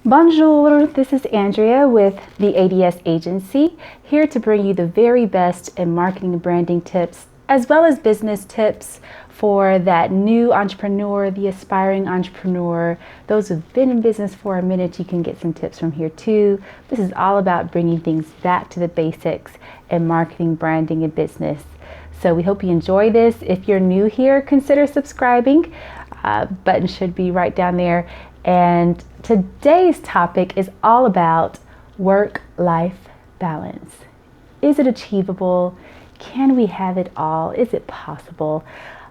Bonjour, this is Andrea with the ADS Agency, here to bring you the very best in marketing and branding tips, as well as business tips for that new entrepreneur, the aspiring entrepreneur, those who've been in business for a minute. You can get some tips from here too. This is all about bringing things back to the basics in marketing, branding, and business. So we hope you enjoy this. If you're new here, consider subscribing. Button should be right down there. And today's topic is all about work-life balance. Is it achievable? Can we have it all? Is it possible?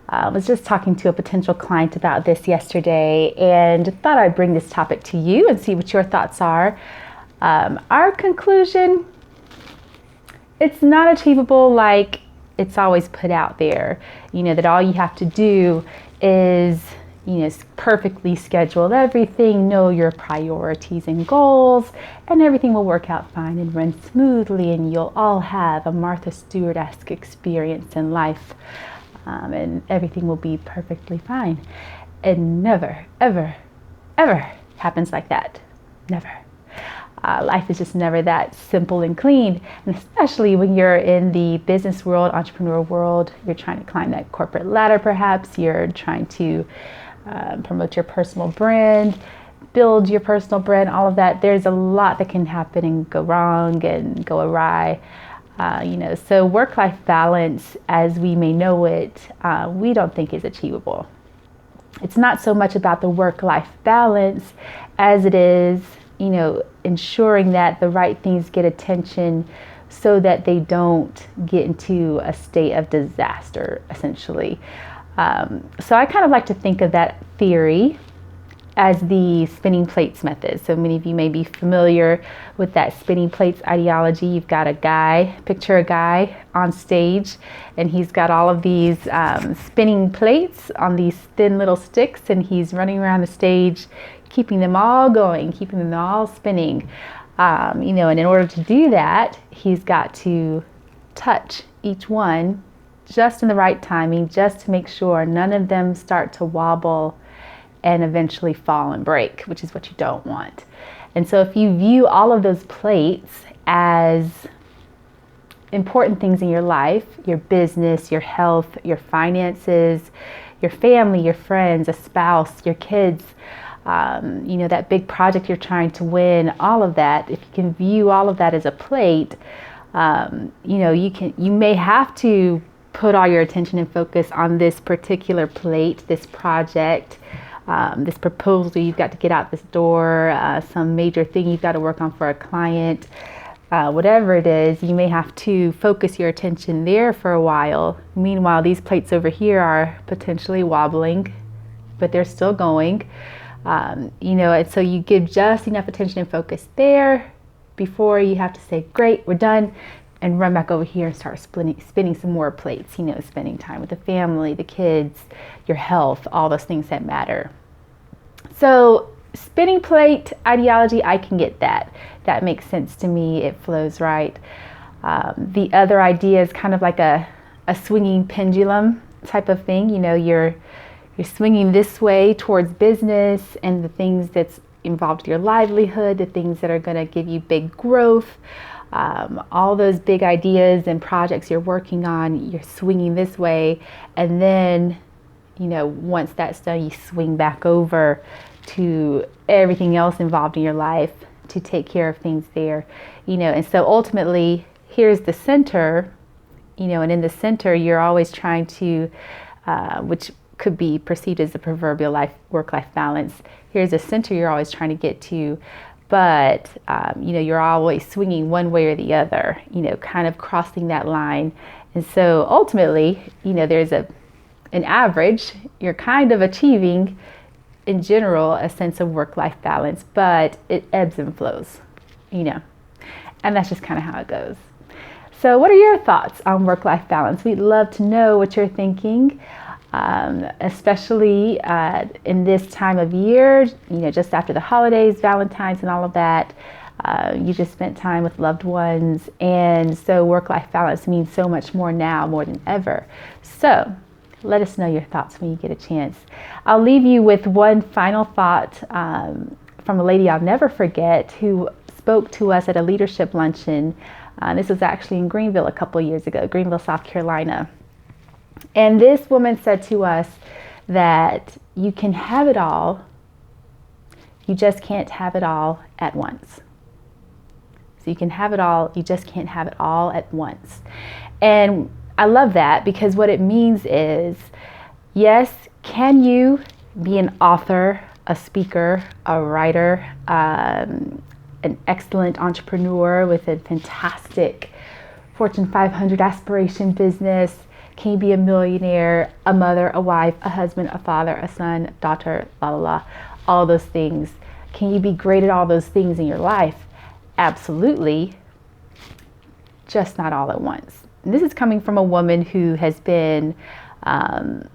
I was just talking to a potential client about this yesterday and thought I'd bring this topic to you and see what your thoughts are. Our conclusion, it's not achievable like it's always put out there. That all you have to do is perfectly schedule everything, know your priorities and goals, and everything will work out fine and run smoothly, and you'll all have a Martha Stewart-esque experience in life, and everything will be perfectly fine. It never, ever, ever happens like that. Never. Life is just never that simple and clean, and especially when you're in the business world, entrepreneur world, you're trying to climb that corporate ladder perhaps, you're trying to promote your personal brand, build your personal brand, all of that. There's a lot that can happen and go wrong and go awry. So work-life balance, as we may know it, we don't think is achievable. It's not so much about the work-life balance as it is, ensuring that the right things get attention so that they don't get into a state of disaster, essentially. So I kind of like to think of that theory as the spinning plates method. So many of you may be familiar with that spinning plates ideology. You've got a guy, picture a guy on stage, and he's got all of these spinning plates on these thin little sticks, and he's running around the stage, keeping them all going, keeping them all spinning. And in order to do that, he's got to touch each one just in the right timing, just to make sure none of them start to wobble and eventually fall and break, which is what you don't want. And so if you view all of those plates as important things in your life, your business, your health, your finances, your family, your friends, a spouse, your kids, that big project you're trying to win, all of that, if you can view all of that as a plate, you may have to put all your attention and focus on this particular plate, this project, this proposal you've got to get out this door, some major thing you've got to work on for a client, whatever it is, you may have to focus your attention there for a while. Meanwhile, these plates over here are potentially wobbling, but they're still going. And so you give just enough attention and focus there before you have to say, great, we're done, and run back over here and start spinning some more plates, spending time with the family, the kids, your health, all those things that matter. So spinning plate ideology, I can get that. That makes sense to me. It flows right. The other idea is kind of like a swinging pendulum type of thing. You're swinging this way towards business and the things that's involved in your livelihood, the things that are going to give you big growth. All those big ideas and projects you're working on, you're swinging this way, and then once that's done, you swing back over to everything else involved in your life to take care of things there, and so ultimately here's the center, and in the center you're always trying to which could be perceived as the proverbial work-life balance. Here's the center you're always trying to get to, but you're always swinging one way or the other, kind of crossing that line. And so ultimately, there's an average. You're kind of achieving, in general, a sense of work-life balance, but it ebbs and flows, and that's just kind of how it goes. So what are your thoughts on work-life balance? We'd love to know what you're thinking. Especially in this time of year, just after the holidays, Valentine's and all of that, you just spent time with loved ones, and so work-life balance means so much more now, more than ever. So let us know your thoughts when you get a chance. I'll leave you with one final thought from a lady I'll never forget who spoke to us at a leadership luncheon. This was actually in Greenville a couple years ago, Greenville, South Carolina. And this woman said to us that you can have it all, you just can't have it all at once. So you can have it all, you just can't have it all at once. And I love that, because what it means is, yes, can you be an author, a speaker, a writer, an excellent entrepreneur with a fantastic Fortune 500 aspiration business? Can you be a millionaire, a mother, a wife, a husband, a father, a son, daughter, la la la, all those things? Can you be great at all those things in your life? Absolutely, just not all at once. And this is coming from a woman who has been, on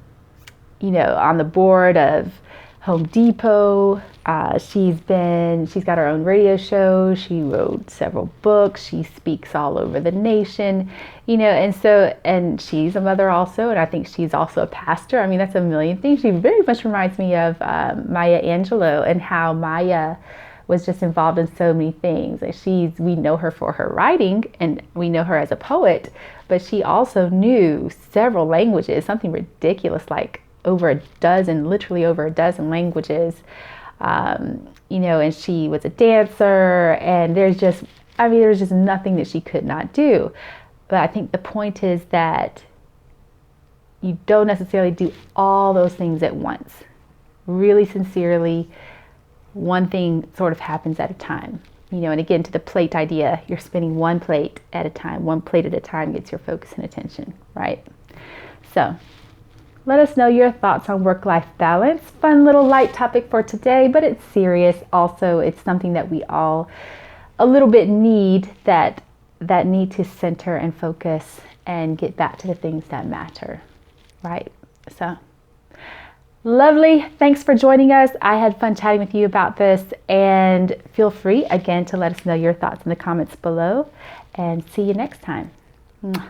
the board of Home Depot. She's got her own radio show. She wrote several books. She speaks all over the nation, and she's a mother also. And I think she's also a pastor. I mean, that's a million things. She very much reminds me of Maya Angelou, and how Maya was just involved in so many things. We know her for her writing, and we know her as a poet, but she also knew several languages, something ridiculous, like literally over a dozen languages, and she was a dancer, and there's just nothing that she could not do. But I think the point is that you don't necessarily do all those things at once. Really sincerely, one thing sort of happens at a time. And again, to the plate idea, you're spinning one plate at a time. One plate at a time gets your focus and attention, right? So let us know your thoughts on work-life balance. Fun little light topic for today, but it's serious. Also, it's something that we all a little bit need, that need to center and focus and get back to the things that matter, right? So lovely. Thanks for joining us. I had fun chatting with you about this, and feel free again to let us know your thoughts in the comments below, and see you next time. Mwah.